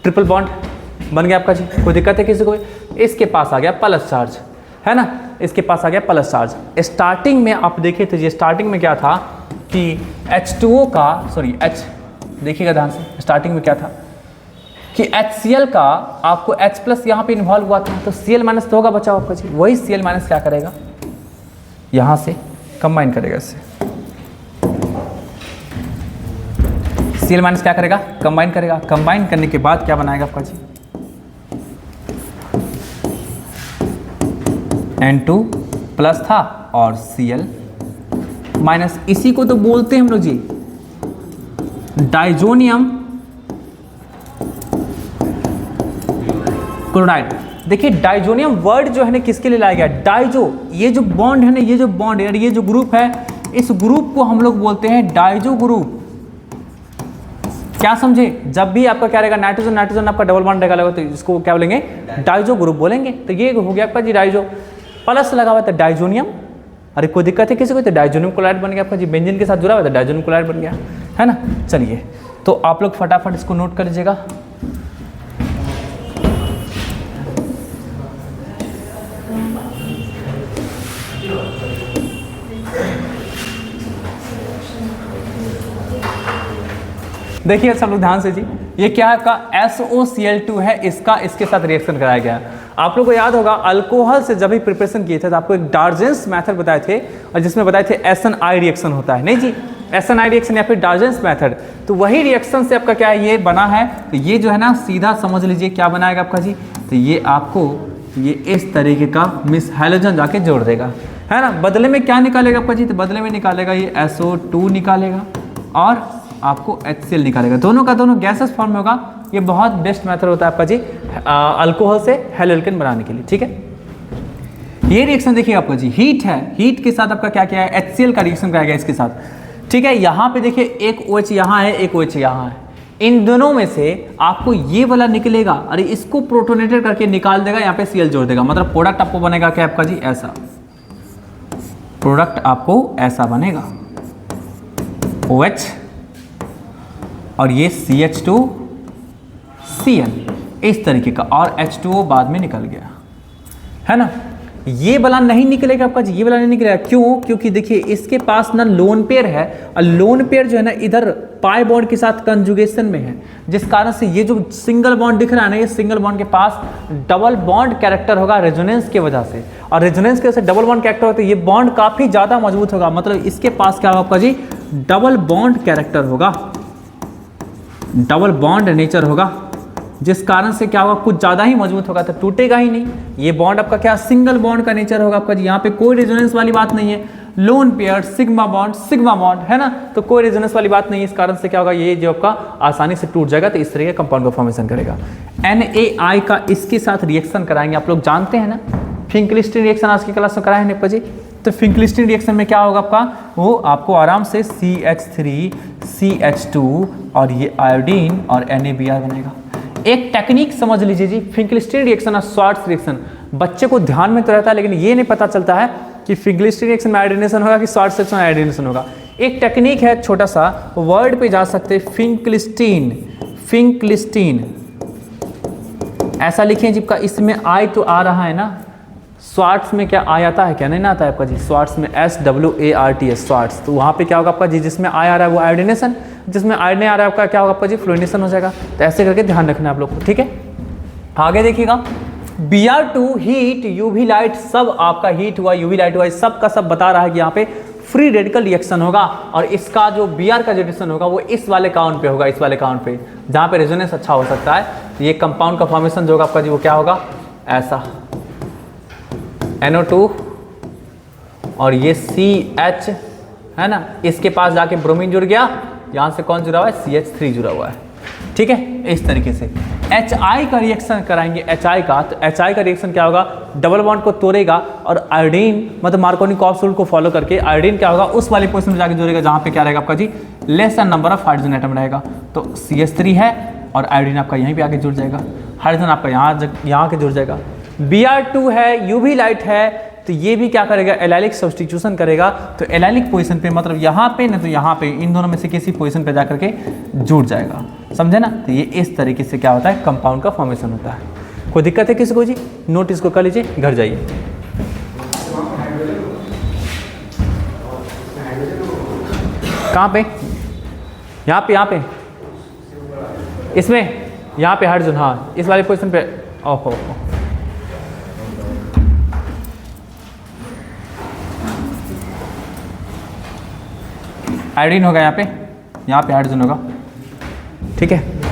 ट्रिपल बॉन्ड बन गया आपका जी। कोई दिक्कत है किसी को? इसके पास आ गया प्लस चार्ज, है ना, इसके पास आ गया प्लस चार्ज। स्टार्टिंग में आप देखे थे, स्टार्टिंग में क्या था कि H2O का H, देखिएगा ध्यान से, स्टार्टिंग में क्या था कि HCl का आपको H प्लस यहाँ पे इन्वॉल्व हुआ था, तो Cl माइनस तो होगा बचा आपका जी, वही Cl माइनस क्या करेगा, यहाँ से कंबाइन करेगा इससे। Cl माइनस क्या करेगा, कंबाइन करेगा। कंबाइन करने के बाद क्या बनाएगा आपका जी, N2 प्लस था और Cl माइनस, इसी को तो बोलते हैं हम लोग जी डाइजोनियम क्लोराइड। देखिए डाइजोनियम वर्ड जो है ना किसके लिए लाया गया, डाइजो, ये जो बॉन्ड है ना, ये जो बॉन्ड है, ये जो ग्रुप है, इस ग्रुप को हम लोग बोलते हैं डाइजो ग्रुप। क्या समझे, जब भी आपका क्या रहेगा, नाइट्रोजन नाइट्रोजन आपका डबल बॉन्ड रहेगा तो इसको क्या बोलेंगे, डाइजो ग्रुप बोलेंगे। तो ये हो गया आपका जी डाइजो, प्लस लगा हुआ था डाइजोनियम, अरे कोई दिक्कत है किसी को, तो डाइजोनियम क्लोराइड बन गया आपका जी, बेंजीन के साथ जुड़ा हुआ था, डाइजोनियम क्लोराइड बन गया, है ना। चलिए तो आप लोग फटाफट इसको नोट कर लीजिएगा। देखिए सब लोग ध्यान से जी, ये क्या है आपका SOCl2 है, इसका इसके साथ रिएक्शन कराया गया है। आप लोग को याद होगा अल्कोहल से जब भी प्रिपरेशन किए थे तो आपको एक डार्जेंस मेथड बताए थे, और जिसमें बताए थे SNI रिएक्शन होता है, नहीं जी, SNI रिएक्शन या फिर डार्जेंस मेथड, तो वही रिएक्शन से आपका क्या है ये बना है। तो ये जो है ना सीधा समझ लीजिए क्या बनाएगा आपका जी, तो ये आपको ये इस तरीके का मिस हैलोजन जाके जोड़ देगा, है ना। बदले में क्या निकालेगा आपका जी, तो बदले में निकालेगा ये SO2 निकालेगा और आपको HCl निकालेगा, दोनों का दोनों गैसेस फॉर्म में होगा। ये बहुत बेस्ट मेथड होता है आपका जी अल्कोहल से हैलोएल्केन बनाने के लिए, ठीक है। ये रिएक्शन देखिए आपका जी हीट है, हीट के साथ आपका क्या क्या है, HCl का रिएक्शन कराएगा इसके साथ, ठीक है। यहाँ पे देखिए एक OH यहाँ है, एक OH यहाँ है, इन दोनों में से आपको ये वाला निकलेगा, अरे इसको प्रोटोनेटेड करके निकाल देगा, यहाँ पे Cl जोड़ देगा, मतलब प्रोडक्ट आपको बनेगा क्या आपका जी, ऐसा प्रोडक्ट आपको ऐसा बनेगा, OH और ये CH2Cl इस तरीके का, और H2O बाद में निकल गया, है ना। ये वाला नहीं निकलेगा आपका जी, ये वाला नहीं निकलेगा, क्यों, क्योंकि देखिए इसके पास ना लोन पेयर है, और लोन पेयर जो है ना इधर पाई बॉन्ड के साथ कंजुगेशन में है, जिस कारण से ये जो सिंगल बॉन्ड दिख रहा है ना, ये सिंगल बॉन्ड के पास डबल बॉन्ड कैरेक्टर होगा रेजोनेंस की वजह से, और रेजोनेंस की वजह से डबल बॉन्ड कैरेक्टर होता है, ये बॉन्ड काफ़ी ज़्यादा मजबूत होगा, मतलब इसके पास क्या होगा आपका जी, डबल बॉन्ड कैरेक्टर होगा, डबल बॉन्ड नेचर होगा, जिस कारण से क्या होगा कुछ ज़्यादा ही मजबूत होगा, तो टूटेगा ही नहीं। ये बॉन्ड आपका क्या सिंगल बॉन्ड का नेचर होगा आपका जी, यहाँ पे कोई रेजोनेंस वाली बात नहीं है, लोन पेयर सिग्मा बॉन्ड, है ना, तो कोई रेजोनेंस वाली बात नहीं है, इस कारण से क्या होगा ये जो आपका आसानी से टूट जाएगा, तो इस तरह के कंपाउंड का फॉर्मेशन करेगा। NaI का इसके साथ रिएक्शन कराएंगे, आप लोग जानते हैं ना, फिंकलिस्टीन रिएक्शन आज की क्लास में कराए हैं नेपा जी। तो फिंकलिस्टीन रिएक्शन में क्या होगा आपका, वो आपको आराम से CH3 CH2 और ये आयोडीन और NaBr बनेगा। एक टेक्निक समझ लीजिए जी, फिंकलिस्टीन रिएक्शन और स्वार्ट्ज रिएक्शन बच्चे को ध्यान में तो रहता है, लेकिन ये नहीं पता चलता है कि फिंकलिस्टीन रिएक्शन में आयोडीनेशन होगा कि स्वार्ट्ज रिएक्शन में आयोडीनेशन होगा। एक टेक्निक है, छोटा सा वर्ड पे जा सकते, फिंकलिस्टीन ऐसा लिखें जिसका इसमें आई तो आ रहा है ना, स्वार्ट्स में क्या आ आता है, क्या नहीं आता है आपका जी, स्वार्ट्स में SWARTS स्वार्ट्स, तो वहाँ पे क्या होगा आपका जी, जिसमें आई आ रहा है वो आयोडीनेशन, जिसमें आई नहीं आ रहा है आपका क्या होगा आपका जी, फ्लोरिनेशन हो जाएगा। तो ऐसे करके ध्यान रखना है आप लोग को, ठीक है। आगे देखिएगा Br2 हीट, UV लाइट, सब आपका हीट हुआ, UV लाइट हुआ, सब का सब बता रहा है कि यहाँ पे फ्री रेडिकल रिएक्शन होगा, और इसका जो Br का जो रिएक्शन होगा वो इस वाले काउंट पे होगा, इस वाले काउंट पे जहाँ पे रेजोनेंस अच्छा हो सकता है। ये कंपाउंड का फॉर्मेशन जो होगा आपका जी वो क्या होगा, ऐसा NO2 और ये CH, है ना, इसके पास जाके ब्रोमीन जुड़ गया, यहाँ से कौन जुड़ा हुआ है, CH3 जुड़ा हुआ है, ठीक है। इस तरीके से HI का रिएक्शन कराएंगे, HI का, तो HI का रिएक्शन क्या होगा, डबल बॉन्ड को तोड़ेगा और आयोडीन, मतलब मार्कोनी-कॉप्स रूल को फॉलो करके आयोडीन क्या होगा उस वाली पोजीशन में जाके जुड़ेगा जहाँ पे क्या रहेगा आपका जी, less than number of hydrogen atom रहेगा, तो CH3 है और आयोडीन आपका यहीं पे आके जुड़ जाएगा, हाइड्रोजन आपका यहाँ के जुड़ जाएगा। Br2 है, UV लाइट है, तो ये भी क्या करेगा, एलाइलिक सब्स्टिट्यूशन करेगा, तो एलाइलिक पोजीशन पे, मतलब यहाँ पे ना तो यहाँ पे, इन दोनों में से किसी पोजीशन पे जाकर के जुड़ जाएगा, समझे ना। तो ये इस तरीके से क्या होता है, कंपाउंड का फॉर्मेशन होता है। कोई दिक्कत है किसी को जी, नोट इसको कर लीजिए, घर जाइए। कहाँ पे? यहाँ पे इसमें, यहाँ पे हाइड्रोजन, हाँ इस वाले पोजीशन पे। ओहो, आयोडीन होगा यहाँ पे हाइड्रोजन होगा, ठीक है।